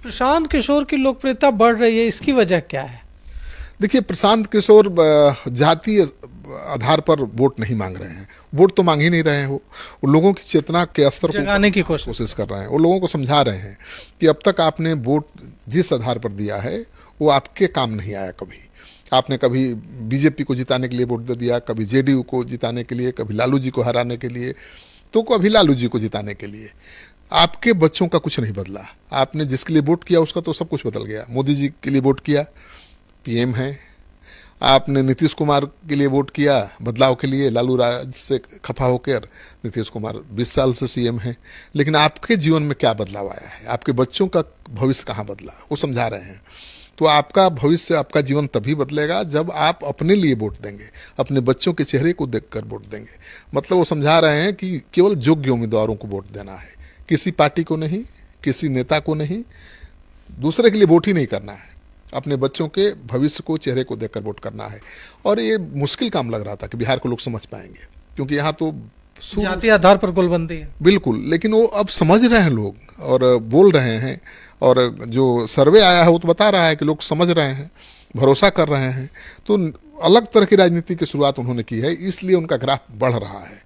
प्रशांत किशोर की लोकप्रियता बढ़ रही है, इसकी वजह क्या है? देखिए, प्रशांत किशोर जातीय आधार पर वोट नहीं मांग रहे हैं, वोट तो मांग ही नहीं रहे हो, वो लोगों की चेतना के स्तर को जगाने की कोशिश कर रहे हैं। वो लोगों को समझा रहे हैं कि अब तक आपने वोट जिस आधार पर दिया है वो आपके काम नहीं आया। कभी आपने कभी बीजेपी को जिताने के लिए वोट दे दिया, कभी जेडीयू को जिताने के लिए, कभी लालू जी को हराने के लिए, तो कभी लालू जी को जिताने के लिए। आपके बच्चों का कुछ नहीं बदला। आपने जिसके लिए वोट किया उसका तो सब कुछ बदल गया। मोदी जी के लिए वोट किया, पीएम है। आपने नीतीश कुमार के लिए वोट किया बदलाव के लिए, लालू राज से खफा होकर नीतीश कुमार 20 साल से सीएम है। लेकिन आपके जीवन में क्या बदलाव आया है? आपके बच्चों का भविष्य कहाँ बदला? वो समझा रहे हैं। तो आपका भविष्य, आपका जीवन तभी बदलेगा जब आप अपने लिए वोट देंगे, अपने बच्चों के चेहरे को देखकर वोट देंगे। मतलब वो समझा रहे हैं कि केवल योग्य उम्मीदवारों को वोट देना है, किसी पार्टी को नहीं, किसी नेता को नहीं, दूसरे के लिए वोट ही नहीं करना है। अपने बच्चों के भविष्य को, चेहरे को देखकर वोट करना है। और ये मुश्किल काम लग रहा था कि बिहार को लोग समझ पाएंगे, क्योंकि यहाँ तो जातीय आधार पर गोलबंदी है। बिल्कुल। लेकिन वो अब समझ रहे हैं लोग और बोल रहे हैं, और जो सर्वे आया है वो तो बता रहा है कि लोग समझ रहे हैं, भरोसा कर रहे हैं। तो अलग तरह की राजनीति की शुरुआत उन्होंने की है, इसलिए उनका ग्राफ बढ़ रहा है।